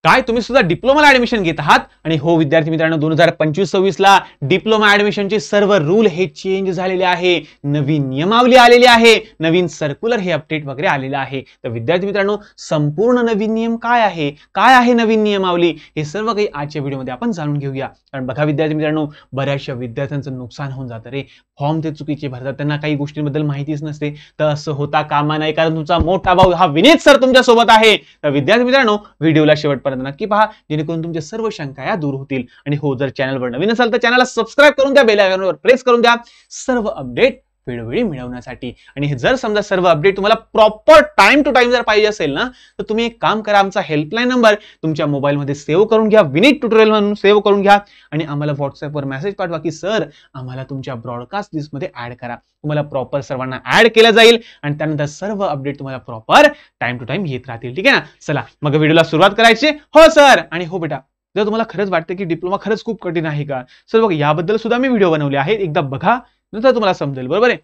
काय तुम्ही सुद्धा डिप्लोमाला ऍडमिशन घेत आहात? आणि हो विद्यार्थी मित्रांनो, 2025-26 ला डिप्लोमा ऍडमिशनचे सर्व रूल हे चेंज झालेले आहे, नवीन नियमावली आलेली आहे, नवीन सर्क्युलर हे अपडेट वगैरे आलेलं आहे. तर विद्यार्थी मित्रांनो, संपूर्ण नवीन नियम काय आहे नवीन नियमावली, हे सर्व काही आजच्या व्हिडिओमध्ये आपण जाणून घेऊया. कारण बघा विद्यार्थी मित्रांनो, बऱ्याचशा विद्यार्थ्यांचं नुकसान होऊन जातं रे. फॉर्म ते चुकीचे भरतात, त्यांना काही गोष्टींबद्दल माहितीच नसते. तर असं होता कामा नये, कारण तुमचा मोठा भाऊ हा विनीत सर तुमच्या सोबत आहे. तर विद्यार्थी मित्रांनो, व्हिडिओला शेवटपर्यंत नक्की पहा, जेणेकरून तुमच्या सर्व शंका या दूर होतील. आणि हो, जर चॅनलवर नवीन असाल तर चॅनलला सबस्क्राईब करून द्या, बेल आयकॉनवर प्रेस करून द्या, सर्व अपडेट वेळोवेळी मिळवण्यासाठी. आणि जर समजा सर्व अपडेट तुम्हाला प्रॉपर टाइम टू टाइम जर पाहिजे असेल ना, तर तुम्ही एक काम करा, आमचा हेल्पलाईन नंबर तुमच्या मोबाईलमध्ये सेव्ह करून घ्या, विनीत ट्युटोरियल म्हणून सेव्ह करून घ्या, आणि आम्हाला व्हॉट्सअपवर मेसेज पाठवा की सर आम्हाला तुमच्या ब्रॉडकास्ट लिस्टमध्ये ऍड करा. तुम्हाला प्रॉपर सर्वांना ऍड केलं जाईल आणि त्यानंतर सर्व अपडेट तुम्हाला प्रॉपर टाइम टू टाइम येत राहतील. ठीक आहे ना? चला मग व्हिडिओला सुरुवात करायची. हो सर आणि हो बेटा, जर तुम्हाला खरंच वाटतं की डिप्लोमा खरंच खूप कठीण आहे का, सर बघा याबद्दल सुद्धा मी व्हिडिओ बनवले आहे, एकदा बघा, नंतर तुम्हाला समजेल. बरोबर आहे?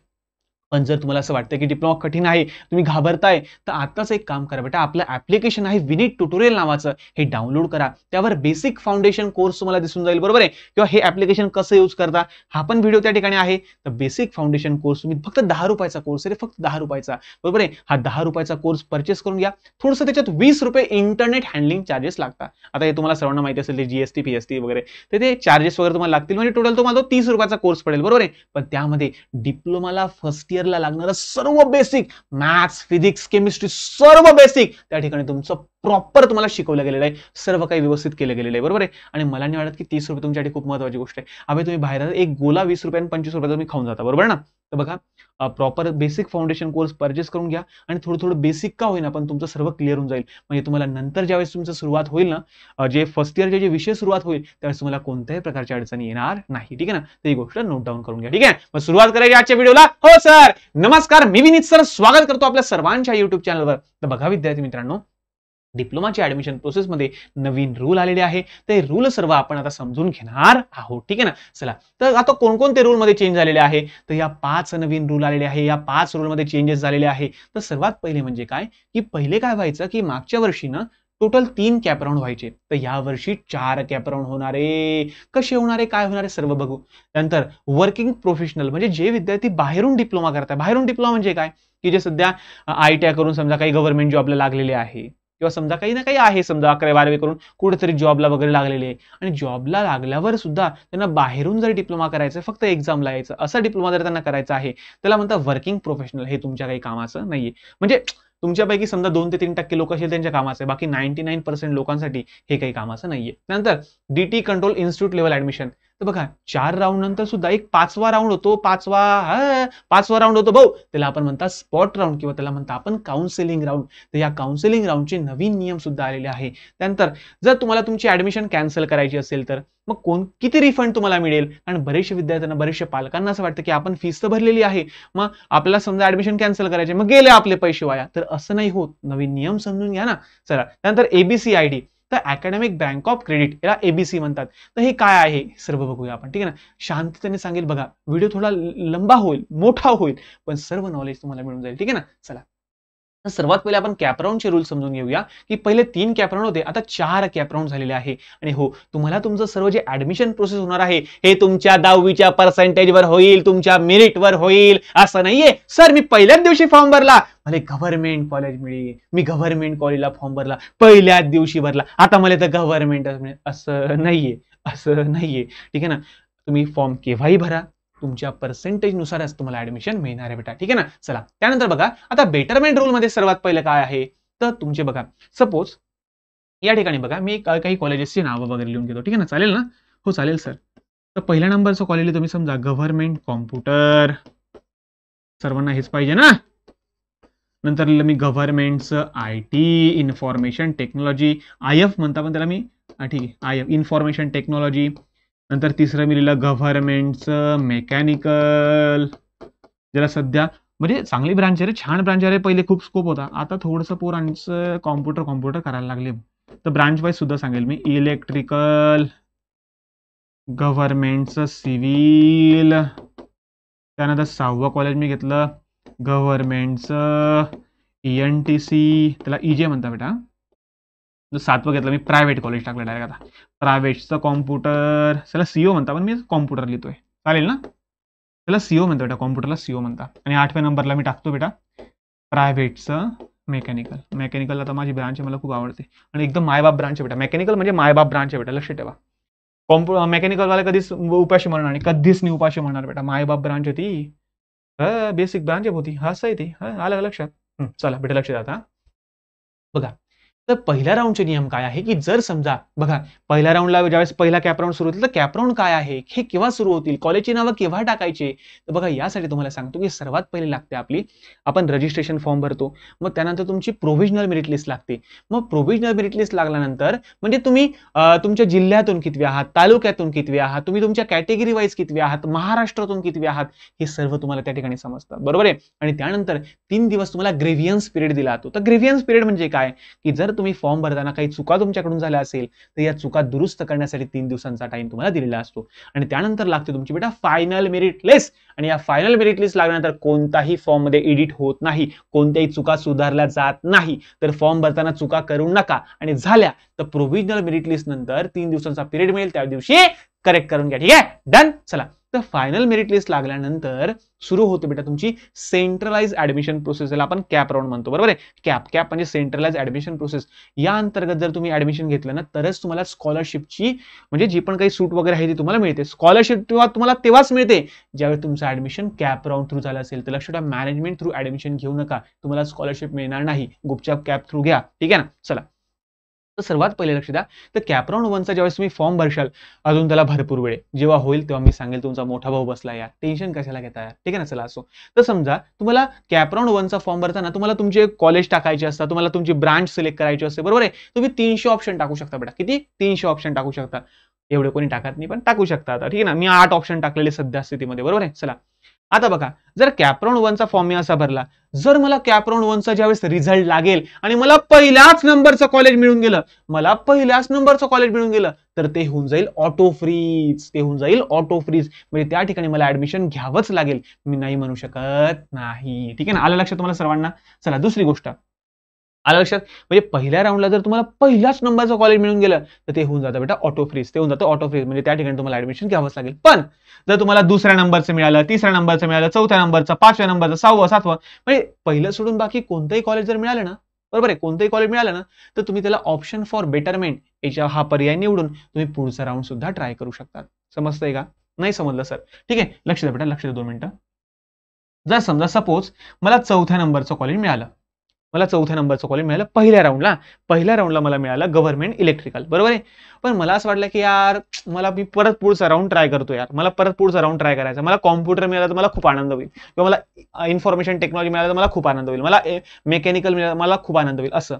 पण जर तुम्हाला असं वाटतं की डिप्लोमा कठीण आहे, तुम्ही घाबरताय, तर आताच एक काम करा बेटा, आपलं ऍप्लिकेशन आहे विनीत ट्युटोरियल नावाचं, हे डाउनलोड करा. त्यावर बेसिक फाउंडेशन कोर्स तुम्हाला दिसून जाईल. बरोबर आहे? किंवा हे ऍप्लिकेशन कसं यूज करता हा पण व्हिडिओ त्या ठिकाणी आहे. तर बेसिक फाउंडेशन कोर्स तुम्ही फक्त 10 रुपयाचा कोर्स आहे, फक्त 10 रुपयाचा. बरोबर आहे? हा 10 रुपयाचा कोर्स परचेस करून घ्या. थोडंसं त्याच्यात 20 रुपये इंटरनेट हँडलिंग चार्जेस लागतात. आता हे तुम्हाला सर्वांना माहिती असेल, ते जीएसटी पीएसटी वगैरे, तर ते चार्जेस वगैरे तुम्हाला लागतील. म्हणजे टोटल तुम्हाला 30 रुपयाचा कोर्स पडेल. बरोबर आहे? पण त्यामध्ये डिप्लोमाला फर्स्ट इयरला लागणारं सर्व बेसिक मॅथ्स, फिजिक्स, केमिस्ट्री, सर्व बेसिक त्या ठिकाणी तुमचं प्रॉपर तुम्हाला शिकवलं गेलेलं आहे, सर्व काही व्यवस्थित केलं गेलेलं आहे. बरोबर आहे? आणि मला नाही वाटत की 30 रुपये तुमच्यासाठी खूप महत्त्वाची गोष्ट आहे. अबे तुम्ही बाहेर एक गोला 20 रुपये आणि 25 रुपये तुम्ही खाऊन जाता. बरोबर ना? तर बघा, proper basic foundation course purchase करून घ्या, आणि थोडं थोडं बेसिक का होईना पण तुमचं सर्व क्लिअर होऊन जाईल. म्हणजे तुम्हाला नंतर ज्यावेळेस तुमचं सुरुवात होईल ना, जे फर्स्ट इयरचे जे विषय सुरुवात होईल, त्यावेळेस तुम्हाला कोणत्याही प्रकारच्या अडचणी येणार नाही. ठीक आहे ना? तर ही गोष्ट नोट डाऊन करून घ्या. ठीक आहे? मग सुरुवात करायची आजच्या व्हिडिओला. हो सर नमस्कार, मी विनीत सर स्वागत करतो आपल्या सर्वांच्या युट्यूब चॅनलवर. तर बघा विद्यार्थी मित्रांनो, डिप्लोमाच्या ऍडमिशन प्रोसेसमध्ये नवीन रूल आलेले आहे. ते रूल सर्व आपण आता समजून घेणार आहोत. ठीक आहे ना? चला, तर आता कोणकोणते रूल मध्ये चेंज झालेले आहे, तर या 5 नवीन रूल आलेले आहे. या 5 रूल मध्ये चेंजेस झालेले आहे. तर सर्वात पहिले म्हणजे काय, की पहिले काय व्हायचं की मागच्या वर्षी ना टोटल 3 कॅप राऊंड व्हायचे, तर या वर्षी 4 कॅप राऊंड होणार आहे. कसे होणार आहे, काय होणार आहे, सर्व बघू. त्यानंतर वर्किंग प्रोफेशनल, म्हणजे जे विद्यार्थी बाहेरून डिप्लोमा करतात. बाहेरून डिप्लोमा म्हणजे काय, की जे सध्या ITI करून समजा काही गव्हर्नमेंट जॉबला लागलेले आहे, किंवा समजा काही ना काही आहे, समजा 11वी-12वी करून कुठेतरी जॉबला वगैरे लागलेले आहे, आणि जॉबला लागल्यावर सुद्धा त्यांना बाहेरून जर डिप्लोमा करायचं, फक्त एक्झामला यायचं, असा डिप्लोमा जर त्यांना करायचा आहे, त्याला म्हणतात वर्किंग प्रोफेशनल. हे तुमच्या काही कामाचं नाहीये. म्हणजे तुमच्यापैकी समजा 2 ते 3% लोक असेल त्यांच्या कामाचं आहे, बाकी 99% लोकांसाठी हे काही कामाचं नाहीये. त्यानंतर DT control institute level admission. तर बघा 4 राऊंड नंतर सुद्धा एक 5वा राऊंड होतो. 5वा राऊंड होतो भाऊ, त्याला आपण म्हणतात स्पॉट राऊंड, किंवा त्याला म्हणतात आपण काउन्सिलिंग राऊंड. तर या काउन्सिलिंग राऊंडचे नवीन नियम सुद्धा आलेले आहे. त्यानंतर जर तुम्हाला तुमची ऍडमिशन कॅन्सल करायची असेल तर मग किती रिफंड तुम्हाला मिळेल. आणि बरेचशे विद्यार्थ्यांना, बरेचशे पालकांना असं वाटतं की आपण फीस तर भरलेली आहे, मग आपल्याला समजा ऍडमिशन कॅन्सल करायचे, मग गेले आपले पैसे वाया. तर असं नाही होत, नवीन नियम समजून घ्या ना. चला, त्यानंतर ABCID, तर अकॅडमिक बँक ऑफ क्रेडिट, याला ABC म्हणतात. तर हे काय आहे सर्व बघूया आपण. ठीक आहे ना? शांततेने सांगेल बघा, व्हिडिओ थोडा लंबा होईल, मोठा होईल, पण सर्व नॉलेज तुम्हाला मिळून जाईल. ठीक आहे ना? चला, तर सर्वात पहिले आपण कॅपराऊंडचे रूल समजून घेऊया, की पहिले 3 कॅपराऊंड होते, आता 4 कॅपराऊंड झालेले आहे. आणि हो, तुम्हाला तुमचं सर्व जे ऍडमिशन प्रोसेस होणार आहे, हे तुमच्या 10वीच्या पर्सेंटेजवर होईल, तुमच्या मेरिटवर होईल. असं नाहीये सर मी पहिल्याच दिवशी फॉर्म भरला, मला गव्हर्नमेंट कॉलेज मिळेल, मी गव्हर्नमेंट कॉलेजला फॉर्म भरला, पहिल्याच दिवशी भरला, आता मला तर गव्हर्नमेंट मिळेल. असं नाहीये, असं नाहीये. ठीक आहे ना? तुम्ही फॉर्म केव्हाही भरा, तुमच्या पर्सेंटेज नुसारच तुम्हाला ऍडमिशन मिळणार आहे बेटा. ठीक आहे ना? चला, त्यानंतर बघा, आता बेटरमेंट रूल मध्ये सर्वात पहिलं काय आहे, तर तुमचे बघा, सपोज या ठिकाणी बघा, मी काही कॉलेजेसची नावं वगैरे लिहून घेतो. ठीक आहे ना? चालेल ना? हो चालेल सर. तर पहिल्या नंबरचं कॉलेज तुम्ही समजा गव्हर्नमेंट कॉम्प्युटर, सर्वांना हेच पाहिजे ना. नंतर मी गव्हर्नमेंटचं IT इन्फॉर्मेशन टेक्नॉलॉजी, IF म्हणता पण त्याला मी, ठीक आहे, IF इन्फॉर्मेशन टेक्नॉलॉजी. नंतर तिसरं मी लिहिलं गव्हर्नमेंटचं मेकॅनिकल, ज्याला सध्या म्हणजे चांगली ब्रांच आहे रे, छान ब्रांच आहे. पहिले खूप स्कोप होता, आता थोडंसं पोरांचं कॉम्प्युटर करायला लागले. तर ब्रांच वाईज सुद्धा सांगेल मी, इलेक्ट्रिकल, गव्हर्नमेंटचं सिव्हिल. त्यानंतर 6वं कॉलेज मी घेतलं गव्हर्नमेंटचं ENTC, त्याला EJ म्हणता बेटा. जो 7वं घेतलं मी प्रायव्हेट कॉलेज टाकलं डायरेक्ट. आता प्रायव्हेटचं कॉम्प्युटर, त्याला सीओ म्हणता पण मी कॉम्प्युटर लिहितोय, चालेल ना? त्याला सीओ म्हणतो बेटा, कॉम्प्युटरला सीओ म्हणता. आणि 8व्या नंबरला मी टाकतो बेटा प्रायव्हेटचं मेकॅनिकल. मेकॅनिकल आता माझी ब्रांच आहे, मला खूप आवडते आणि एकदम मायबाप ब्रांच आहे बेटा. मेकॅनिकल म्हणजे मायबाप ब्रांच आहे बेटा, लक्ष ठेवा. मेकॅनिकलवाला कधीच उपाशी म्हणणार नाही, कधीच नाही उपाशी म्हणणार बेटा. मायबाप ब्रांच होती, बेसिक ब्रांच होती, असं आहे ती. आलं लक्षात? चला बेटा लक्ष द्या आता. बघा, तर पहिल्या राऊंडचे नियम काय आहे की जर समजा बघा पहिल्या राऊंडला ज्यावेळेस पहिला कॅप राऊंड सुरू होतील तर कॅप राऊंड काय आहे, हे केव्हा सुरू होतील, कॉलेजची नावं केव्हा टाकायचे. तर बघा यासाठी तुम्हाला सांगतो की सर्वात पहिले लागते आपली, आपण रजिस्ट्रेशन फॉर्म भरतो, मग त्यानंतर तुमची प्रोव्हिजनल मेरिट लिस्ट लागते. मग प्रोव्हिजनल मेरिट लिस्ट लागल्यानंतर म्हणजे तुम्ही तुमच्या जिल्ह्यातून कितवे आहात, तालुक्यातून कितवे आहात, तुम्ही तुमच्या कॅटेगरी वाईज कितवे आहात, महाराष्ट्रातून कितवे आहात, हे सर्व तुम्हाला त्या ठिकाणी समजतात, बरोबर आहे. आणि त्यानंतर 3 दिवस तुम्हाला ग्रेव्हियन्स पिरियड दिला जातो. तर ग्रेव्हियन्स पिरियड म्हणजे काय की जर तुम्ही फॉर्म भरताना काही चुका तुमच्याकडून झाल्या असेल तर या चुका दुरुस्त करण्यासाठी 3 दिवसांचा टाइम तुम्हाला दिलेला असतो. आणि त्यानंतर लागते तुमची बेटा फायनल मेरिट लिस्ट. आणि या फायनल मेरिट लिस्ट लागल्यानंतर कोणताही फॉर्म मध्ये एडिट होत नाही, कोणत्याही चुका सुधारल्या जात नाही. तर फॉर्म भरताना चुका करू नका, आणि झाल्या तर प्रोव्हिजनल मेरिट लिस्ट नंतर 3 दिवसांचा पिरियड मिळेल, त्या दिवशी करेक्ट करून घ्या, ठीक आहे, डन. चला, तर फायनल मेरिट लिस्ट लागल्यानंतर सुरू होते बेटा तुमची सेंट्रलाइज ऍडमिशन प्रोसेस, ज्याला आपण कॅप राऊंड म्हणतो, बरोबर आहे. कॅप म्हणजे सेंट्रलाइज ऍडमिशन प्रोसेस. या अंतर्गत जर तुम्ही ऍडमिशन घेतलं ना तरच तुम्हाला स्कॉलरशिपची म्हणजे जी पण काही सूट वगैरे आहे ती तुम्हाला मिळते. स्कॉलरशिप तुम्हाला तेव्हाच मिळते ज्यावेळी तुमचं ऍडमिशन कॅप राऊंड थ्रू झालं असेल. तर लक्षात ठेवा, मॅनेजमेंट थ्रू ऍडमिशन घेऊ नका, तुम्हाला स्कॉलरशिप मिळणार नाही. गुपचाप कॅप थ्रू घ्या, ठीक आहे ना. चला, तर सर्वात पहिले लक्ष द्या, तर कॅप राऊंड 1चा ज्यावेळेस तुम्ही फॉर्म भरशाल, अजून त्याला भरपूर वेळ, जेव्हा होईल तेव्हा मी सांगेल. तुमचा मोठा भाऊ बसला यार, टेन्शन कशाला घेता यार, ठीक आहे ना. चला असो, तर समजा तुम्हाला कॅप राऊंड 1चा फॉर्म भरताना तुम्हाला तुमचे कॉलेज टाकायचे असतात, तुम्हाला तुमची ब्रांच सिलेक्ट करायची असते, बरोबर आहे. तुम्ही 300 ऑप्शन टाकू शकता बेटा. किती? 300 ऑप्शन टाकू शकता. एवढे कोणी टाकत नाही पण टाकू शकता आता, ठीक आहे ना. मी 8 ऑप्शन टाकलेले सध्या स्थितीमध्ये, बरोबर आहे. चला, आता बघा, जर कॅप राऊंड 1चा फॉर्म मी असा भरला, जर मला कॅप राऊंड 1चा ज्यावेळेस रिझल्ट लागेल आणि मला पहिल्याच नंबरचं कॉलेज मिळून गेलं, तर ते होऊन जाईल ऑटो फ्रीज. म्हणजे त्या ठिकाणी मला ऍडमिशन घ्यावंच लागेल, मी नाही म्हणू शकत नाही, ठीक आहे ना. आलं लक्षात तुम्हाला सर्वांना. चला, दुसरी गोष्ट आलं लक्षात, म्हणजे पहिल्या राऊंडला जर तुम्हाला पहिल्याच नंबरचं कॉलेज मिळून गेलं तर ते होऊन जातं बेटा ऑटो फ्रीज. म्हणजे त्या ठिकाणी तुम्हाला ऍडमिशन घ्यावंच लागेल. पण जर तुम्हाला दुसऱ्या नंबरचं मिळालं, तिसऱ्या नंबरचं मिळालं, चौथ्या नंबरचं, 5व्या नंबरचं, 6वं, 7वं, म्हणजे पहिलं सोडून बाकी कोणतंही कॉलेज जर मिळालं ना, बरोबर आहे, कोणतंही कॉलेज मिळालं ना, तर तुम्ही त्याला ऑप्शन फॉर बेटरमेंट याच्या हा पर्याय निवडून तुम्ही पुढचा राऊंड सुद्धा ट्राय करू शकता. समजतंय का? नाही समजलं सर, ठीक आहे, लक्ष द्या बेटा, लक्ष द्या 2 मिनिटं. जर समजा सपोज मला चौथ्या नंबरचं कॉलेज मिळालं, पहिल्या राऊंडला मला मिळालं गव्हर्नमेंट इलेक्ट्रिकल, बरोबर आहे. पण मला असं वाटलं की यार मी परत पुढचा राऊंड ट्राय करतो यार, मला करायचा. मला कॉम्प्युटर मिळालं तर मला खूप आनंद होईल, किंवा मला इन्फॉर्मेशन टेक्नॉलॉजी मिळालं तर मला खूप आनंद होईल, मला मेकॅनिकल मिळालं मला खूप आनंद होईल असं.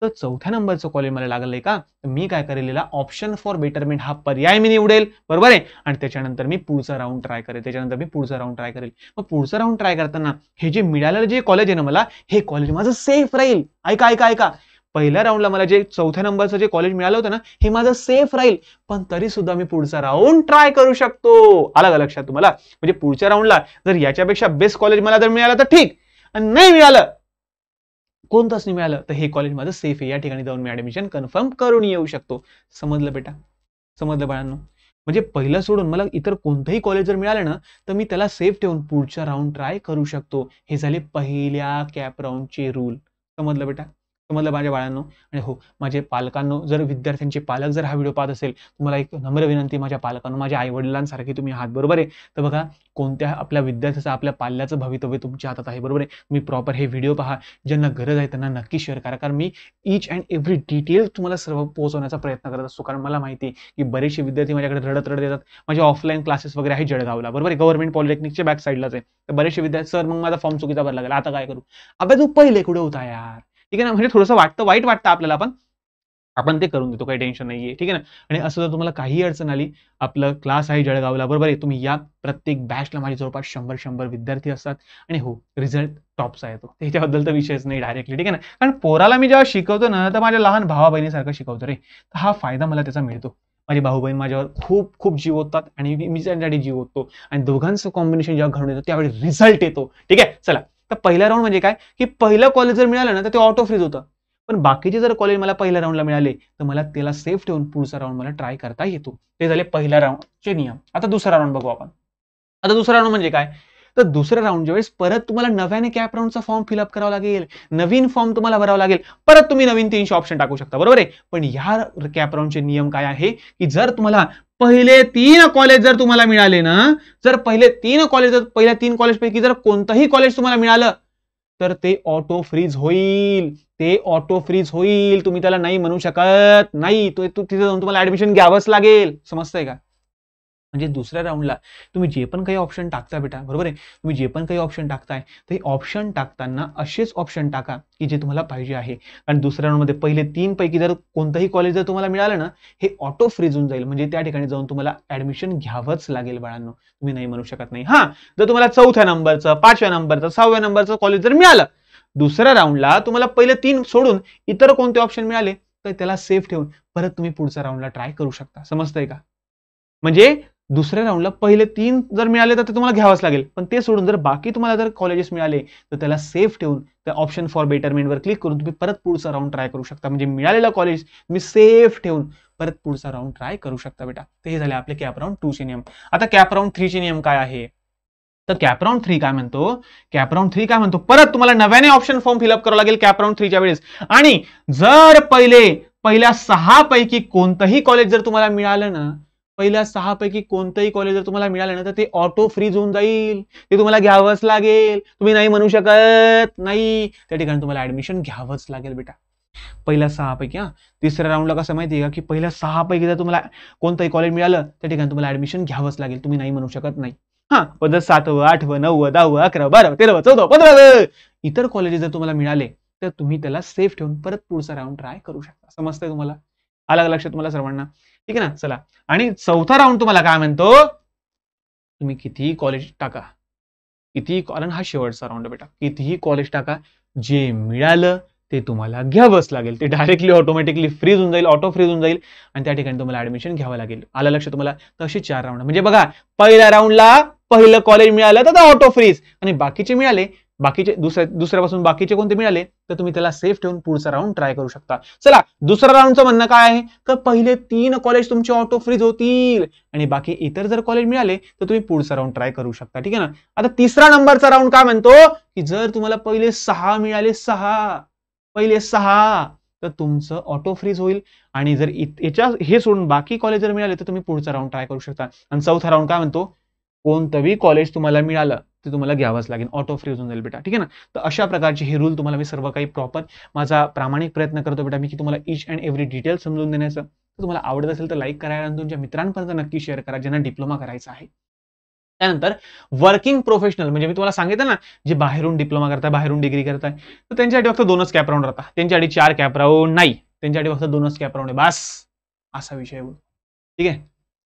तर चौथ्या नंबरचं कॉलेज मला लागलंय का, तर मी काय करेल, ऑप्शन फॉर बेटरमेंट हा पर्याय मी निवडेल, बरोबर आहे. आणि त्याच्यानंतर मी पुढचा राऊंड ट्राय करेल. मग पुढचा राऊंड ट्राय करताना हे जे मिळालेलं जे कॉलेज आहे ना मला, हे कॉलेज माझं सेफ राहील. ऐका, पहिल्या राऊंडला मला जे चौथ्या नंबरचं जे कॉलेज मिळालं होतं ना, हे माझं सेफ राहील, पण तरी सुद्धा मी पुढचा राऊंड ट्राय करू शकतो. आलं का लक्षात तुम्हाला? म्हणजे पुढच्या राऊंडला जर याच्यापेक्षा बेस्ट कॉलेज मला जर मिळालं तर ठीक, आणि नाही मिळालं, कोणतंच नाही मिळालं, तर हे कॉलेज माझं सेफ आहे, या ठिकाणी जाऊन मी ऍडमिशन कन्फर्म करून येऊ शकतो. समजलं बेटा? समजलं बाळांनो? म्हणजे पहिलं सोडून मला इतर कोणतंही कॉलेज जर मिळालं ना, तर मी त्याला सेफ ठेवून पुढचा राऊंड ट्राय करू शकतो. हे झाले पहिल्या कॅप राऊंडचे रूल. समजलं बेटा? समजलं माझ्या बाळांनो? आणि हो, माझे पालकांनो, जर विद्यार्थ्यांचे पालक जर हा व्हिडिओ पाहत असेल, तुम्हाला एक नम्र विनंती, माझ्या पालकांनो, माझ्या आई वडिलांसारखे तुम्ही आहात, बरोबर आहे. तर बघा, कोणत्या आपल्या विद्यार्थ्याचं, आपल्या पाल्याचं भवितव्य तुमच्या हातात आहे, बरोबर आहे. मी प्रॉपर हे व्हिडिओ पहा, ज्यांना गरज आहे त्यांना नक्की शेअर करा, कारण मी ईच अँड एव्हरी डिटेल तुम्हाला सर्व पोहोचवण्याचा प्रयत्न करत असतो. कारण मला माहिती आहे की बरेचसे विद्यार्थी माझ्याकडे रडत येतात. माझे ऑफलाईन क्लासेस वगैरे आहे जळगावला, बरोबर आहे, गव्हर्नमेंट पॉलिटेक्निकच्या बॅक साईडलाच आहे. तर बरेचसे विद्यार्थी, सर मग माझा फॉर्म चुकीचा भरला गेला, आता काय करू? अबे तू पहिले कुठे होता यार, ठीक आहे ना. म्हणजे थोडंसं वाईट वाटतं आपल्याला, पण आपण ते करून देतो, काही टेन्शन नाहीये, ठीक आहे ना. आणि असं जर तुम्हाला काही अडचण आली, आपलं क्लास आहे जळगावला, बरोबर आहे, तुम्ही या. प्रत्येक बॅचला माझे जवळपास 100 विद्यार्थी असतात, आणि हो, रिझल्ट टॉपचा येतो, त्याच्याबद्दल तर विषयच नाही डायरेक्टली, ठीक आहे ना. कारण पोराला मी जेव्हा शिकवतो ना, तर माझ्या लहान भावा बहिणीसारखं शिकवतो रे, तर हा फायदा मला त्याचा मिळतो. माझे भाऊ बहीण माझ्यावर खूप खूप जीव ओततात, आणि मी त्यांच्यासाठी जीव ओततो, आणि दोघांचं कॉम्बिनेशन जेव्हा घडून येतो त्यावेळी रिझल्ट येतो, ठीक आहे. चला, तर पहिला राऊंड म्हणजे काय, की पहिलं कॉलेज जर मिळालं ना तर ते ऑटो फ्रीज होतं. पण बाकीचे जर कॉलेज मला पहिल्या राऊंडला मिळाले तर मला त्याला सेफ ठेवून पुढचा राऊंड मला ट्राय करता येतो. ते झाले पहिल्या राऊंडचे नियम. आता दुसरा राऊंड बघू आपण. आता दुसरा राऊंड म्हणजे काय, तर दुसऱ्या राऊंडच्या वेळेस परत तुम्हाला नव्याने कॅप राऊंडचा फॉर्म फिलअप करावा लागेल, नवीन फॉर्म तुम्हाला भरावा लागेल, परत तुम्ही नवीन 300 ऑप्शन टाकू शकता, बरोबर आहे. पण ह्या कॅप राऊंडचे नियम काय आहे की जर तुम्हाला पहिले 3 कॉलेज जर तुम्हाला मिळाले ना, जर पहिल्या 3 कॉलेज पैकी जर कोणतंही कॉलेज तुम्हाला मिळालं तर ते ऑटो फ्रीज होईल. ते ऑटो फ्रीज होईल. तुम्ही त्याला नाही म्हणू शकत नाही. तिथे जाऊन तुम्हाला ऍडमिशन घ्यावंच लागेल. समजतंय का? म्हणजे दुसऱ्या राऊंडला तुम्ही जे पण काही ऑप्शन टाकता बेटा, बरोबर आहे, तुम्ही जे पण काही ऑप्शन टाकताय ते ऑप्शन टाकताना असेच ऑप्शन टाका की जे तुम्हाला पाहिजे आहे. आणि दुसऱ्या राऊंडमध्ये पहिले 3 पैकी जर कोणतंही कॉलेज जर तुम्हाला मिळालं ना, हे ऑटो फ्रीज होऊन जाईल. म्हणजे त्या ठिकाणी जाऊन तुम्हाला ऍडमिशन घ्यावंच लागेल बाळांनो. तुम्ही नाही म्हणू शकत नाही. हा, जर तुम्हाला 4थ्या नंबरचं, 5व्या नंबरचं, 6व्या नंबरचं कॉलेज जर मिळालं, दुसऱ्या राऊंडला तुम्हाला पहिले 3 सोडून इतर कोणते ऑप्शन मिळाले तर त्याला सेफ ठेवून परत तुम्ही पुढच्या राऊंडला ट्राय करू शकता. समजतंय का? म्हणजे दुसऱ्या राऊंडला पहिले 3 जर मिळाले तर ते तुम्हाला घ्यावंच लागेल, पण ते सोडून जर बाकी तुम्हाला जर कॉलेजेस मिळाले तर त्याला सेफ ठेवून त्या ऑप्शन फॉर बेटरमेंटवर क्लिक करून तुम्ही परत पुढचा राऊंड ट्राय करू शकता. म्हणजे मिळालेला कॉलेज तुम्ही सेफ ठेवून परत पुढचा राऊंड ट्राय करू शकता बेटा. ते झाले आपले कॅप राऊंड 2 चे नियम. आता कॅप राऊंड 3 चे नियम काय आहे, तर कॅप राऊंड 3 काय म्हणतो, परत तुम्हाला नव्याने ऑप्शन फॉर्म फिलअप करावा लागेल कॅप राऊंड 3 च्या वेळेस. आणि जर पहिल्या 6 पैकी कोणतंही कॉलेज जर तुम्हाला मिळालं ना, पहिल्या 6 पैकी कोणतंही कॉलेज जर तुम्हाला मिळालं ना, तर ते ऑटो फ्रीज होऊन जाईल. ते तुम्हाला घ्यावंच लागेल. तुम्ही नाही म्हणू शकत नाही. त्या ठिकाणी तुम्हाला ऍडमिशन घ्यावंच लागेल बेटा. पहिल्या 6 पैकी. तिसऱ्या राऊंडला कसं माहितीये का की पहिल्या 6 पैकी जर तुम्हाला कोणतंही कॉलेज मिळालं त्या ठिकाणी तुम्हाला ऍडमिशन घ्यावंच लागेल. तुम्ही नाही म्हणू शकत नाही. पण जर 7वं, 8वं, 9वं, 10वं, 11वं, 12वं, 13वं, 14वं, 15वं इतर कॉलेजेस जर तुम्हाला मिळाले तर तुम्ही त्याला सेफ ठेवून परत पुढचा राऊंड ट्राय करू शकता. समजतंय तुम्हाला? आलं लक्षात तुम्हाला सर्वांना? ठीक आहे ना. चला, आणि चौथा राऊंड तुम्हाला काय म्हणतो, तुम्ही कितीही कॉलेज टाका, कारण हा शेवटचा राऊंड बेटा, कितीही कॉलेज टाका, जे मिळालं ते तुम्हाला घ्यावंच लागेल. ते डायरेक्टली ऑटोमॅटिकली फ्रीज होऊन जाईल, ऑटो फ्रीज होऊन जाईल आणि त्या ठिकाणी तुम्हाला ऍडमिशन घ्यावं लागेल. आलं लक्षात तुम्हाला? तर असे 4 राऊंड. म्हणजे बघा, पहिल्या राऊंडला पहिलं कॉलेज मिळालं तर ऑटो फ्रीज, आणि बाकीचे मिळाले, दुसऱ्यापासून बाकीचे कोणते मिळाले तर तुम्ही त्याला सेफ ठेवून पुढचा राऊंड ट्राय करू शकता. चला, दुसऱ्या राऊंडचं म्हणणं काय आहे, तर पहिले 3 कॉलेज तुमचे ऑटो फ्रीज होतील आणि बाकी इतर जर कॉलेज मिळाले तर तुम्ही पुढचा राऊंड ट्राय करू शकता. ठीक आहे ना. आता तिसरा नंबरचा राऊंड काय म्हणतो की जर तुम्हाला पहिले 6 मिळाले, 6 तर तुमचं ऑटो फ्रीज होईल आणि जर हे सोडून बाकी कॉलेज जर मिळाले तर तुम्ही पुढचा राऊंड ट्राय करू शकता. आणि चौथा राऊंड काय म्हणतो, कोणतंही कॉलेज तुम्हाला मिळालं ते तुम्हाला घ्यावंच लागेल, ऑटो फ्रीज होऊन जाईल बेटा. ठीक आहे ना. तर अशा प्रकारचे हे रूल तुम्हाला मी सर्व काही प्रॉपर माझा प्रामाणिक प्रयत्न करतो बेटा मी की तुम्हाला ईच अँड एव्हरी डिटेल समजून देण्याचं. तर तुम्हाला आवडत असेल तर लाईक करा आणि तुमच्या मित्रांपर्यंत नक्की शेअर करा ज्यांना डिप्लोमा करायचा आहे. त्यानंतर वर्किंग प्रोफेशनल, म्हणजे मी तुम्हाला सांगितलं ना, जे बाहेरून डिप्लोमा करताय, बाहेरून डिग्री करताय, तर त्यांच्यासाठी फक्त 2च कॅप राऊंड राहतात. त्यांच्यासाठी 4 कॅप राऊंड नाही, त्यांच्यासाठी फक्त 2च कॅप राऊंड आहे बस, असा विषय बोल. ठीक आहे.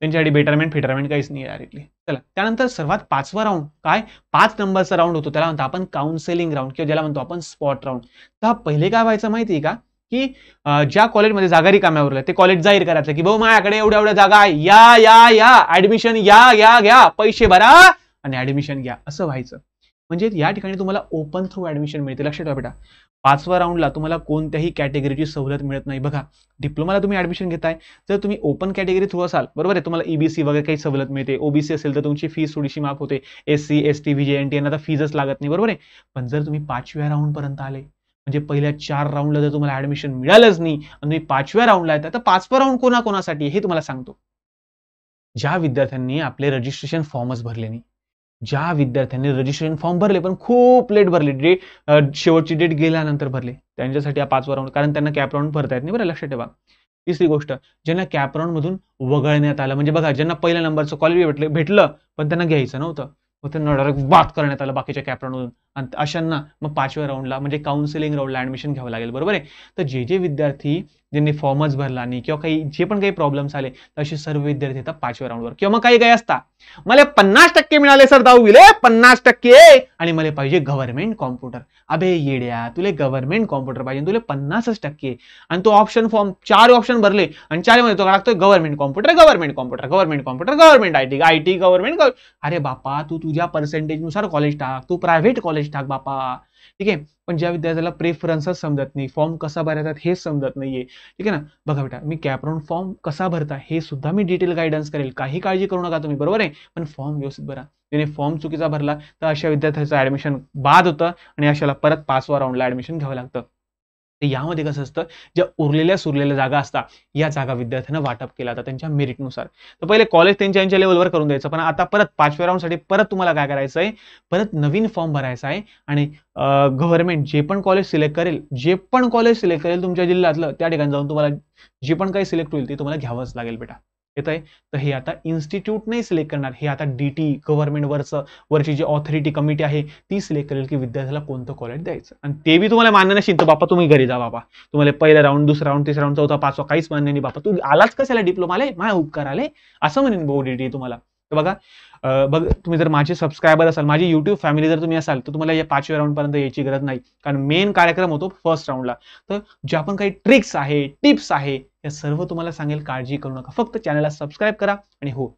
त्यांच्यासाठी बेटरमेंट काहीच नाही डायरेक्टली. चला, त्यानंतर सर्वात 5वा राऊंड काय, 5 नंबरचा राऊंड होतो, त्याला म्हणतो आपण काउन्सिलिंग राऊंड किंवा ज्याला म्हणतो आपण स्पॉट राऊंड. तर पहिले काय व्हायचं माहिती आहे का की ज्या कॉलेजमध्ये जागा रिकाम्यावर ते कॉलेज जाहीर करायचं की भाऊ माझ्याकडे एवढ्या जागा आहे, या ऍडमिशन घ्या, पैसे भरा आणि ऍडमिशन घ्या, असं व्हायचं. म्हणजे या ठिकाणी तुम्हाला ओपन थ्रू ऍडमिशन मिळते. लक्षात ठेवा बेटा, 5व्या राऊंडला तुम्हाला कोणत्याही कॅटेगरीची सवलत मिळत नाही. बघा, डिप्लोमाला तुम्ही ऍडमिशन घेताय, जर तुम्ही ओपन कॅटेगरी थ्रू असाल, बरोबर आहे, तुम्हाला ईबीसी वगैरे काही सवलत मिळते. ओबीसी असेल तर तुमची फीस थोडीशी माफ होते. एससी, एसटी, व्हीजेएनटी यांना तर फीजच लागत नाही, बरोबर आहे. पण जर तुम्ही 5व्या राऊंड पर्यंत आले, म्हणजे पहिल्या 4 राऊंडला जर तुम्हाला ऍडमिशन मिळालंच नाही आणि तुम्ही 5व्या राऊंडला येतात, तर 5वा राऊंड कोणाकोणासाठी हे तुम्हाला सांगतो. ज्या विद्यार्थ्यांनी आपले रजिस्ट्रेशन फॉर्मच भरले नाही, ज्या विद्यार्थ्यांनी रजिस्ट्रेशन फॉर्म भरले पण खूप लेट भरले, शेवटची डेट गेल्यानंतर भरले, त्यांच्यासाठी हा 5वा राऊंड, कारण त्यांना कॅप राऊंड भरता येत नाही. बरं, लक्षात ठेवा. तिसरी गोष्ट, ज्यांना कॅप राऊंड मधून वगळण्यात आलं, म्हणजे बघा, ज्यांना पहिल्या नंबरचं कॉलेज भेटलं पण त्यांना घ्यायचं नव्हतं, मग त्यांना डायरेक्ट बाद करण्यात आलं बाकीच्या कॅप राऊंड मधून, आणि अशांना मग 5व्या राऊंडला म्हणजे काउन्सिलिंग राऊंडला ऍडमिशन घ्यावं लागेल, बरोबर आहे. तर जे विद्यार्थी ज्यांनी फॉर्मच भरला नाही किंवा जे पण काही प्रॉब्लेम्स आले, असे सर्व विद्यार्थी येतात 5व्या राऊंडवर. किंवा मग काही असतात, मला 50% मिळाले सर 10वीला, 50% आणि मला पाहिजे गव्हर्नमेंट कॉम्प्युटर. अबे येड्या, तुले गव्हर्नमेंट कॉम्प्युटर पाहिजे, तुले 50% आणि तो ऑप्शन फॉर्म 4 ऑप्शन भरले आणि 4 मध्ये तो लागतोय government computer, government IT, government. अरे बापा, तू तुझ्या पर्सेंटेज नुसार कॉलेज टाक, तू प्रायव्हेट कॉलेज कॉलेज टाक बापा, ठीक आहे. पण ज्या विद्यार्थ्याला प्रेफरन्सच समजत नाही, फॉर्म कसा भरायचा हे समजत नाहीये, ठीक आहे ना, बघा बेटा मी कॅपराऊंड फॉर्म कसा भरता हे सुद्धा मी डिटेल गायडन्स करेल, काही काळजी करू नका तुम्ही, बरोबर आहे. पण फॉर्म व्यवस्थित भरा. त्याने फॉर्म चुकीचा भरला तर अशा विद्यार्थ्याचं ऍडमिशन बाद होतं आणि अशाला परत 5व्या राऊंडला ऍडमिशन घ्यावं लागतं. तर यामध्ये कसं असतं, ज्या उरलेल्या सुरलेल्या जागा असतात या जागा विद्यार्थ्यांना वाटप केल्या जातात त्यांच्या मेरिटनुसार. तर पहिले कॉलेज त्यांच्या लेवलवर करून द्यायचं, पण आता परत 5व्या राऊंडसाठी परत तुम्हाला काय करायचं आहे, परत नवीन फॉर्म भरायचा आहे आणि गव्हर्नमेंट जे पण कॉलेज सिलेक्ट करेल तुमच्या जिल्ह्यातलं, त्या ठिकाणी जाऊन तुम्हाला जे पण काही सिलेक्ट होईल ते तुम्हाला घ्यावंच लागेल बेटा. येत आहे. तर हे आता इन्स्टिट्यूट नाही सिलेक्ट करणार, हे आता DT गव्हर्नमेंट वरची जी ऑथॉरिटी कमिटी आहे ती सिलेक्ट करेल की विद्यार्थ्याला कोणतं कॉलेज द्यायचं. आणि ते बी तुम्हाला मान्य नसेल तर बापा तुम्ही घरी जा बाबा. तुम्हाला पहिला राऊंड, दुसरा राऊंड, तिसरा राऊंड, चौथा, पाचवा काहीच मान्य नाही बापा. तू आलाच कशाला डिप्लोमाले, माझ्या उपकार आले असं म्हणेन DT तुम्हाला. तर बघा बघ, तुम्ही जर माझे सबस्क्रायबर असाल, माझी युट्यूब फॅमिली जर तुम्ही असाल तर तुम्हाला या 5व्या राऊंड पर्यंत यायची गरज नाही, कारण मेन कार्यक्रम होतो फर्स्ट राऊंडला. तर ज्या पण काही ट्रिक्स आहे, टिप्स आहे, या सर्व तुम्हाला सांगेल, काळजी करू नका. फक्त चॅनलला सबस्क्राईब करा आणि हो,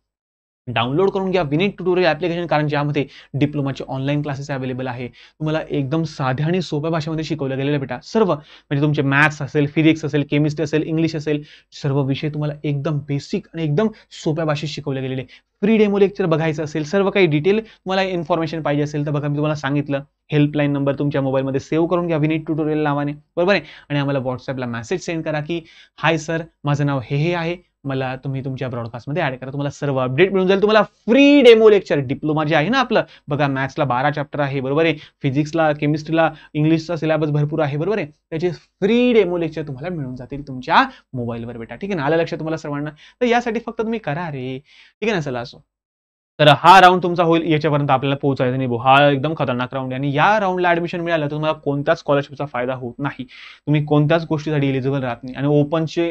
डाउनलोड करून घ्या विनीत ट्युटोरियल ऍप्लिकेशन, कारण ज्यामध्ये डिप्लोमाचे ऑनलाईन क्लासेस अवेलेबल आहे. तुम्हाला एकदम साध्या आणि सोप्या भाषेमध्ये शिकवलं गेलेलं बेटा. सर्व म्हणजे तुमचे मॅथ्स असेल, फिजिक्स असेल, केमिस्ट्री असेल, इंग्लिश असेल, सर्व विषय तुम्हाला एकदम बेसिक आणि एकदम सोप्या भाषेत शिकवले गेलेले. फ्री डेमो लेक्चर बघायचं असेल, सर्व काही डिटेल तुम्हाला इन्फॉर्मेशन पाहिजे असेल तर बघा मी तुम्हाला सांगितलं, हेल्पलाईन नंबर तुमच्या मोबाईलमध्ये सेव्ह करून घ्या विनीत ट्युटोरियल नावाने, बरोबर आहे. आणि आम्हाला व्हॉट्सअपला मेसेज सेंड करा की हाय सर, माझं नाव हे आहे, मला तुम्ही तुमच्या ब्रॉडकास्टमध्ये ऍड करा. तुम्हाला सर्व अपडेट मिळून जाईल. तुम्हाला फ्री डेमो लेक्चर, डिप्लोमा जे आहे ना आपलं, बघा मॅथ्सला 12 चॅप्टर आहे, बरोबर आहे, फिजिक्सला, केमिस्ट्रीला, इंग्लिशचा सिलेबस भरपूर आहे, बरोबर आहे. त्याचे फ्री डेमो लेक्चर तुम्हाला मिळून जातील तुमच्या मोबाईलवर बेटा, ठीक आहे ना. आलं लक्षात तुम्हाला सर्वांना. तर यासाठी फक्त तुम्ही करा रे, ठीक आहे ना. चला असो, तर हा राऊंड तुमचा होईल, याच्यापर्यंत आपल्याला पोहोचायचं नाही. हा एकदम खतरनाक राऊंड आहे आणि या राऊंडला ऍडमिशन मिळालं तर तुम्हाला कोणत्याच स्कॉलरशिपचा फायदा होत नाही, तुम्ही कोणत्याच गोष्टीसाठी एलिजिबल राहत नाही. आणि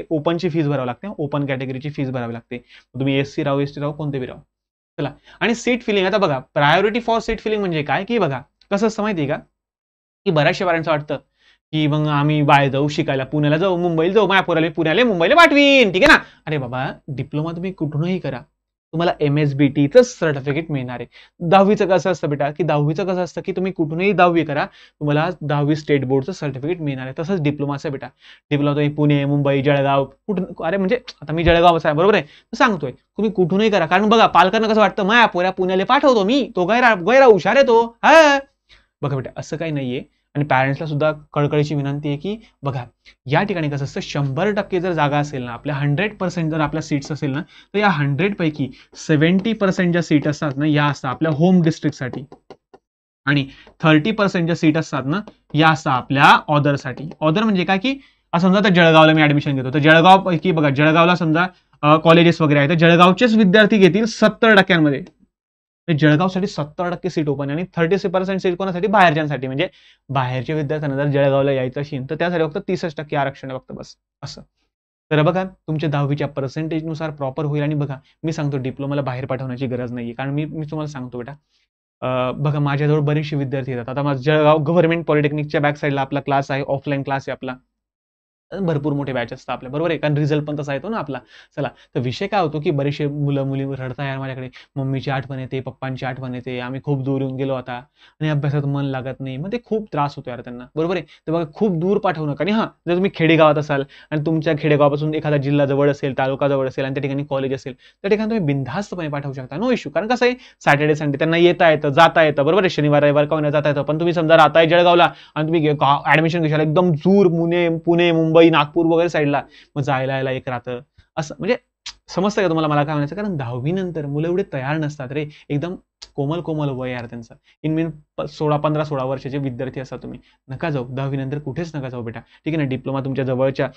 ओपनची फीस भरावी लागते, ओपन कॅटेगरीची फीस भरावी लागते. तुम्ही SC राहू, ST राहू, कोणते बी राहू. चला, आणि सीट फिलिंग. आता बघा, प्रायोरिटी फॉर सीट फिलिंग म्हणजे काय, की बघा कसं असतं माहिती आहे का, की बऱ्याचशा पॅरेंट्सचं वाटतं की मग आम्ही बाहेर जाऊ शिकायला, पुण्याला जाऊ, मुंबईला जाऊ, मायापुराला, पुण्याला मुंबईला पाठवीन, ठीक आहे ना. अरे बाबा, डिप्लोमा तुम्ही कुठूनही करा, तुम्हाला MSBTचं सर्टिफिकेट मिळणार आहे. 10वीचं कसं असतं बेटा, की 10वीचं कसं असतं की तुम्ही कुठूनही 10वी करा, तुम्हाला 10वी स्टेट बोर्डचं सर्टिफिकेट मिळणार आहे. तसंच डिप्लोमाचं बेटा, डिप्लोमा तुम्ही पुणे, मुंबई, जळगाव कुठून, अरे म्हणजे आता मी जळगावचा आहे, बरोबर आहे, सांगतोय तुम्ही कुठूनही करा. कारण बघा पालकांना कसं वाटतं, माया पुण्याला पाठवतो मी, तो गैरा हुशार आहे तो. हा, बघा बेटा असं काही नाहीये. आणि पॅरेंट्सला सुद्धा कळकळीची विनंती आहे की बघा, या ठिकाणी कसं असतं, 100% जर जागा असेल ना, आपल्या 100% जर आपल्या सीट्स असेल ना, तर या 100 पैकी 70% ज्या सीट असतात ना, या असतात आपल्या होम डिस्ट्रिक्टसाठी, आणि 30% ज्या सीट असतात ना, या असतात आपल्या ऑदरसाठी. ऑदर म्हणजे काय, की समजा आता जळगावला मी ऍडमिशन घेतो, तर जळगाव पैकी बघा, जळगावला समजा कॉलेजेस वगैरे आहेत, तर जळगावचेच विद्यार्थी घेतील 70%मध्ये. जळगावसाठी 70% सीट ओपन आहे आणि 30% सीट कोणासाठी, बाहेरच्यांसाठी. म्हणजे बाहेरच्या विद्यार्थ्यांना जर जळगावला यायचं असेल तर त्यासाठी फक्त 30% आरक्षण आहे फक्त, बस असं. तर बघा तुमच्या 10वीच्या पर्सेंटेजनुसार प्रॉपर होईल. आणि बघा मी सांगतो, डिप्लोमाला बाहेर पाठवण्याची गरज नाहीये, कारण मी तुम्हाला सांगतो बेटा, बघा माझ्याजवळ बरेचसे विद्यार्थी येतात. आता माझं जळगाव गव्हर्नमेंट पॉलिटेक्निकच्या बॅक साईडला आपला क्लास आहे, ऑफलाईन क्लास आहे आपला, भरपूर मोठे बॅच असतात आपल्या, बरोबर आहे, कारण रिझल्ट पण तसा येतो ना आपला. चला, तर विषय काय होतो की बरेचसे मुलं मुली रडता, यार माझ्याकडे मम्मीची आठवण येते, पप्पांची आठवण येते, आम्ही खूप दूर येऊन गेलो आता आणि अभ्यासात मन लागत नाही, मग ते खूप त्रास होतो यार त्यांना, बरोबर आहे. तर बघा खूप दूर पाठवू नका. आणि हां, जर तुम्ही खेडेगावात असाल आणि तुमच्या खेडेगावापासून एखादा जिल्हा जवळ असेल, तालुका जवळ असेल आणि त्या ठिकाणी कॉलेज असेल, त्या ठिकाणी तुम्ही बिनधास्तपणे पाठवू शकता, नो इश्यू. कारण कसं आहे, सॅटर्डे संडे त्यांना येता येतं, जाता येतं, बरोबर आहे, शनिवार रविवार का जाता येतं. पण तुम्ही समजा राहताय जळगावला आणि तुम्ही ऍडमिशन घेशाल एकदम दूर, पुणे, मुंबई, नागपूर वगैरे साईडला, मग जायला यायला एक राहतं, असं म्हणजे समजतं का तुम्हाला मला काय म्हणायचं. कारण 10वी नंतर मुलं एवढे तयार नसतात रे, एकदम कोमल कोमल वय यार त्यांचं. इन 15-16 वर्षाचे विद्यार्थी असतात तुम्ही, नका जाऊ 10वी नंतर, कुठेच नका जाऊ बेटा, ठीक आहे ना. डिप्लोमा तुमच्या जवळच्या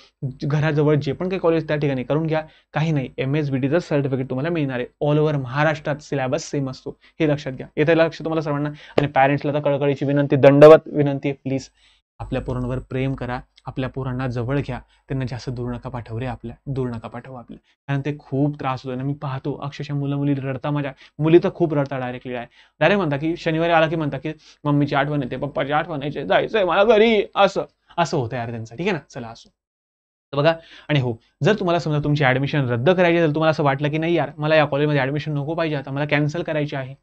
घराजवळ जे पण काही कॉलेज त्या ठिकाणी करून घ्या, काही नाही, MSBTचं सर्टिफिकेट तुम्हाला मिळणार आहे. ऑल ओव्हर महाराष्ट्रात सिलेबस सेम असतो, हे लक्षात घ्या. येतं लक्ष तुम्हाला सर्वांना. आणि पॅरेंट्सला तर कळकळीची विनंती, दंडवत विनंती, प्लीज आपल्या पोरांवर प्रेम करा, आपल्या पोरांना जवळ घ्या, त्यांना जास्त दूर नका पाठवू रे, दूर नका पाठवू आपल्या, कारण ते खूप त्रास होतो ना. मी पाहतो अक्षरशः मुलं मुली रडता, माझ्या मुली तर खूप रडता, डायरेक्ट म्हणता की शनिवारी आला की म्हणता की मम्मीची आठवण येते, पप्पाची आठवण येते, जायचंय मला घरी, असं होतं यार त्यांचं, ठीक आहे ना. चला असो, तर बघा. आणि हो, जर तुम्हाला समजा तुमची ऍडमिशन रद्द करायची असेल, तुम्हाला असं वाटलं की नाही यार मला या कॉलेजमध्ये ऍडमिशन नको पाहिजे, आता मला कॅन्सल करायची आहे,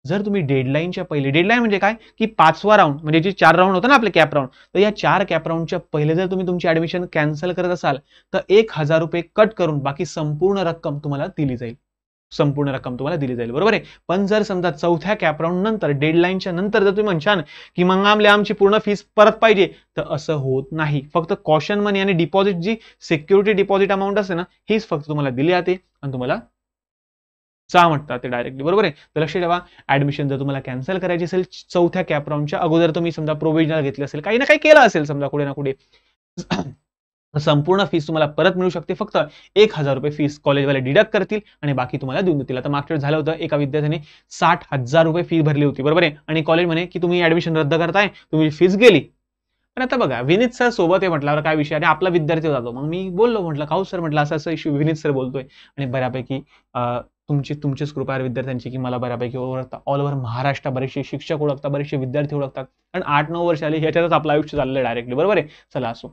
जर तुम्ही डेडलाईनच्या पहिले, डेडलाईन म्हणजे काय की 5वा राऊंड म्हणजे जे 4 राऊंड होतं ना आपले कॅप राऊंड, तर या 4 कॅप राऊंडच्या पहिले जर तुम्ही तुमची ऍडमिशन कॅन्सल करत असाल तर 1,000 रुपये कट करून बाकी संपूर्ण रक्कम तुम्हाला दिली जाईल. संपूर्ण रक्कम तुम्हाला दिली जाईल, बरोबर आहे. पण जर समजा चौथ्या कॅप राऊंड नंतर, डेडलाईनच्या नंतर जर तुम्ही म्हणशाल की मग आमची पूर्ण फीस परत पाहिजे, तर असं होत नाही. फक्त कॉशन मनी आणि डिपॉझिट, जी सिक्युरिटी डिपॉझिट अमाऊंट असते ना, हीच फक्त तुम्हाला दिली जाते आणि तुम्हाला म्हणतात ते डायरेक्टली, बरोबर आहे. तर लक्ष ठेवा, ऍडमिशन जर तुम्हाला कॅन्सल करायची असेल चौथ्या कॅप राऊंडच्या अगोदर, तुम्ही समजा प्रोव्हिजनल घेतलं असेल, काही ना काही केलं असेल समजा कुठे ना कुठे, संपूर्ण फीस तुम्हाला परत मिळू शकते. फक्त 1,000 रुपये फीस कॉलेजवाले डिडक्ट करतील आणि बाकी तुम्हाला देऊन देतील. आता मागच्या वेळेस झालं होतं, एका विद्यार्थ्याने 60,000 रुपये फी भरली होती, बरोबर आहे, आणि कॉलेज म्हणे की तुम्ही ऍडमिशन रद्द करताय, तुम्ही फीस गेली. पण आता बघा, विनीत सर सोबत आहे म्हटल्यावर काय विषय, आणि आपला विद्यार्थी जातो. मग मी बोललो, म्हटलं काऊ सर, म्हटलं असं असं इश्यू विनीत सर बोलतोय, आणि बऱ्यापैकी तुमचीच कृपा आहे विद्यार्थ्यांची की मला बऱ्यापैकी ओळखता, ऑल ओव्हर महाराष्ट्र बरेचसे शिक्षक ओळखतात, बरेचसे विद्यार्थी ओळखतात, कारण 8-9 वर्ष आले ह्याच्यातच आपलं आयुष्य चाललंय डायरेक्टली, बरोबर आहे. चला असो.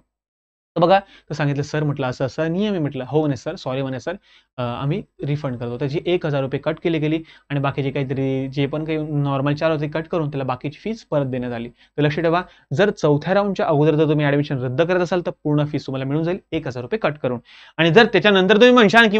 तर बघा, तर सांगितलं सर, म्हटलं असं असं नियम आहे. म्हटलं हो म्हणे सर, सॉरी म्हणे सर, आम्ही रिफंड करतो. त्याची 1,000 रुपये कट केली गेली आणि बाकीचे काहीतरी जे पण काही नॉर्मल 4 होते कट करून त्याला बाकीची फीस परत देण्यात आली. तर लक्ष ठेवा, जर चौथ्या राऊंडच्या अगोदर जर तुम्ही ऍडमिशन रद्द करत असाल तर पूर्ण फीस तुम्हाला मिळून जाईल 1,000 रुपये कट करून. आणि जर त्याच्यानंतर तुम्ही म्हणशाल की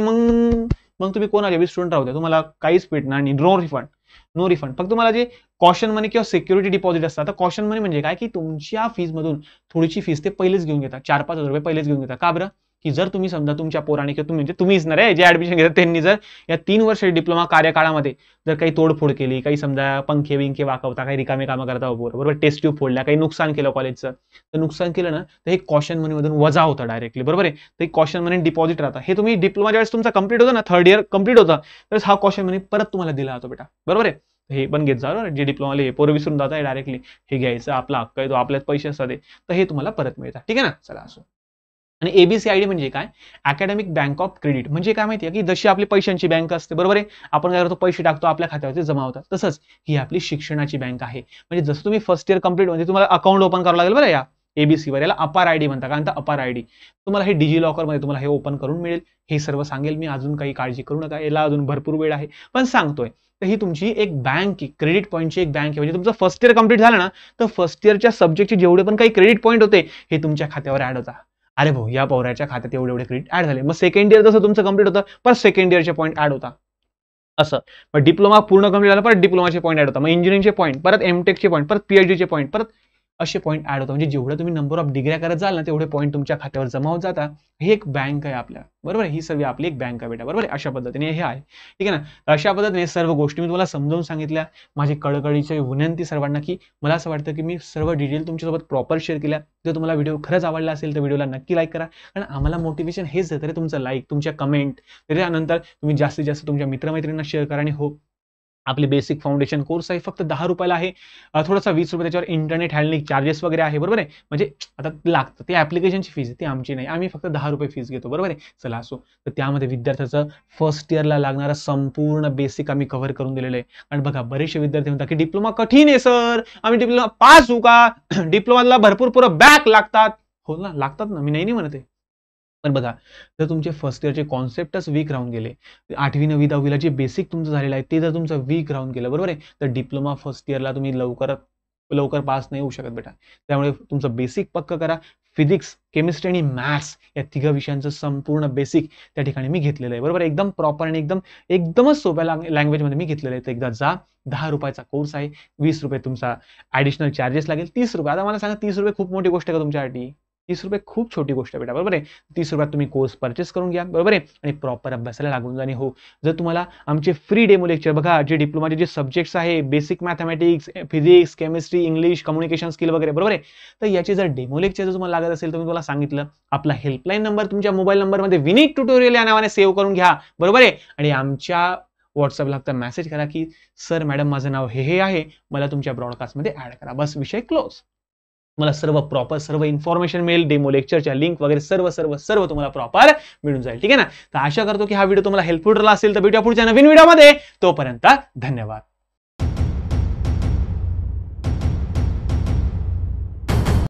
मग तुम्ही कोणाला स्टुडंट राहू द्या, तुम्हाला काहीच भेटणार नाही, नो रिफंड. फक्त तुम्हाला जे कॉशन मनी किंवा सिक्युरिटी डिपॉझिट असतात. तर कॉशन मनी म्हणजे काय की तुमच्या फीस मधून थोडीशी फीस ते पहिलेच घेऊन घेतात, 4-5 हजार रुपये पहिलेच घेऊन घेतात. का बरं? की जर तुम्ही समजा तुमच्या पोराने किंवा तुम्ही म्हणजे तुम्हीच ना रे जे ऍडमिशन घेतात त्यांनी जर या 3 वर्ष डिप्लोमा कार्यकाळामध्ये जर काही तोडफोड केली, काही समजा पंखे बिंखे वाकवता, काही रिकामे कामं करता, बरोबर, टेस्ट ट्यूब फोडल्या, काही नुकसान केलं कॉलेजचं, तर नुकसान केलं ना तर हे कॉशन मनी मधून वजा होतं डायरेक्टली, बरोबर आहे. तर कॉशन मनी डिपॉझिट राहतं. हे तुम्ही डिप्लोमा ज्यावेळेस तुमचा कंप्लीट होतं ना, 3rd इयर कंप्लीट होतं, तर हा कॉशन मनी परत तुम्हाला दिला जातो बेटा, बरोबर आहे. हे पण घेत जा, जे डिप्लोमाले हे पोरं विसरून जात आहे डायरेक्टली, हे घ्यायचं, आपला हक्क आहे तो, आपल्यात पैसे असतात, तर हे तुम्हाला परत मिळतात, ठीक आहे ना. चला असो. आणि ABCID म्हणजे काय? Academic bank of credit. म्हणजे काय माहिती आहे की जशी आपली पैशांची बँक असते, बरोबर आहे, आपण काय करतो, पैसे टाकतो, आपल्या खात्यावरती जमा होतात, तसंच ही आपली शिक्षणाची बँक आहे. म्हणजे जसं तुम्ही फर्स्ट इयर कंप्लीट म्हणजे तुम्हाला अकाउंट ओपन करावं लागेल, बरं, या ABC वर, याला अपार आयडी म्हणतात. कारण अपार आयडी तुम्हाला हे डिजिलॉकर मध्ये तुम्हाला हे ओपन करून मिळेल. हे सर्व सांगेल मी, अजून काही काळजी करू नका, याला अजून भरपूर वेळ आहे, पण सांगतोय. तर ही तुमची एक बँक आहे, क्रेडिट पॉईंटची एक बँक आहे. म्हणजे तुमचं फर्स्ट इयर कंप्लीट झालं ना, तर फर्स्ट इयरच्या सब्जेक्टचे जेवढे पण काही क्रेडिट पॉईंट होते हे तुमच्या खात्यावर ऍड होता. अरे भाऊ, या पोराच्या खात्यात एवढे क्रेडिट ऍड झाले. मग सेकंड इयर जसं तुमचं कंप्लीट होतं, पर सेकंड इयरचे पॉईंट ऍड होता. असं मग डिप्लोमा पूर्ण कंप्लीट झाला, परत डिप्लोमाचे पॉईंट ऍड होता, मग इंजिनिअरिंगचे पॉईंट, परत एमटेकचे पॉईंट, परत PhDचे पॉईंट, परत असे पॉईंट ऍड होतात. म्हणजे जेवढं तुम्ही नंबर ऑफ डिग्र्या करत जाल ना, तेवढे पॉईंट तुमच्या खात्यावर जमा होत जातात. ही एक बँक आहे आपल्या, बरोबर आहे. ही सर्व आपली एक बँक आहे बेटा, बरोबर आहे. अशा पद्धतीने हे आहे, ठीक आहे ना. अशा पद्धतीने सर्व गोष्टी मी तुम्हाला समजावून सांगितल्या. माझी कळकळीची विनंती सर्वांना की मला असं वाटतं की मी सर्व डिटेल तुमच्यासोबत प्रॉपर शेअर केल्या. जर तुम्हाला व्हिडिओ खरंच आवडला असेल तर व्हिडिओला नक्की लाईक करा, कारण आम्हाला मोटिवेशन हेच देतं रे, तुमचं लाईक, तुमच्या कमेंट. त्यानंतर तुम्ही जास्तीत जास्त तुमच्या मित्रमैत्रिणींना शेअर करा. आणि हो, आपले बेसिक फाउंडेशन कोर्स आहे, फक्त 10 रुपयाला आहे. थोडासा 20 रुपये त्याच्यावर इंटरनेट हँडलिंग चार्जेस वगैरे आहे, बरोबर आहे. म्हणजे आता लागतं ते ऍप्लिकेशनची फीज आहे, ती आमची नाही, आम्ही फक्त 10 रुपये फीस घेतो, बरोबर आहे. चला असो. तर त्यामध्ये विद्यार्थ्याचं फर्स्ट इयरला लागणारा संपूर्ण बेसिक आम्ही कव्हर करून दिलेलं आहे. आणि बघा, बरेचसे विद्यार्थी म्हणतात की डिप्लोमा कठीण आहे सर, आम्ही डिप्लोमा पास होऊ का? डिप्लोमाला भरपूर पुरं बॅक लागतात. हो ना, लागतात ना, मी नाही म्हणते. पण बघा, जर तुमचे फर्स्ट इयरचे कॉन्सेप्टच वीक राहून गेले, 8वी 9वी 10वीला जे बेसिक तुमचं झालेलं आहे ते जर तुमचं वीक राहून गेलं, बरोबर आहे, तर डिप्लोमा फर्स्ट इयरला तुम्ही लवकर पास नाही होऊ शकत बेटा. त्यामुळे तुमचं बेसिक पक्क करा. फिजिक्स, केमिस्ट्री आणि मॅथ्स या 3 विषयांचं संपूर्ण बेसिक त्या ठिकाणी मी घेतलेलं आहे, बरोबर. एकदम प्रॉपर आणि एकदमच सोप्या लँग्वेजमध्ये मी घेतलेलं आहे. तर एकदा जा, 10 रुपयाचा कोर्स आहे, 20 रुपये तुमचा ऍडिशनल चार्जेस लागेल, 30 रुपये. आता मला सांगा, 30 रुपये खूप मोठी गोष्ट आहे का तुमच्यासाठी? 30 रुपये खूप छोटी गोष्ट आहे बेटा, बरोबर आहे. 30 रुपयात तुम्ही कोर्स परचेस करून घ्या, बरोबर आहे, आणि प्रॉपर अभ्यासाला लागून जा. आणि हो, जर तुम्हाला आमचे फ्री डेमो लेक्चर, बघा, जे डिप्लोमाचे जे सब्जेक्ट्स आहे, basic mathematics, physics, chemistry, English, communication skill वगैरे, बरोबर आहे, तर याचे जर डेमो लेक्चर जर तुम्हाला लागत असेल तर मी तुम्हाला सांगितलं, आपला हेल्पलाईन नंबर तुमच्या मोबाईल नंबरमध्ये विनीत ट्युटोरियल या नावाने सेव्ह करून घ्या, बरोबर आहे. आणि आमच्या व्हॉट्सअपला फक्त मेसेज करा की सर मॅडम माझं नाव हे आहे, मला तुमच्या ब्रॉडकास्टमध्ये ऍड करा, बस, विषय क्लोज. मला सर्व प्रॉपर सर्व इन्फॉर्मेशन मिळेल, डेमो लेक्चरच्या लिंक वगैरे सर्व तुम्हाला प्रॉपर मिळून जाईल, ठीक आहे ना. तर आशा करतो की हा व्हिडिओ तुम्हाला हेल्पफुल ठरला असेल. तर भेटूया पुढच्या नवीन व्हिडिओमध्ये, तोपर्यंत धन्यवाद.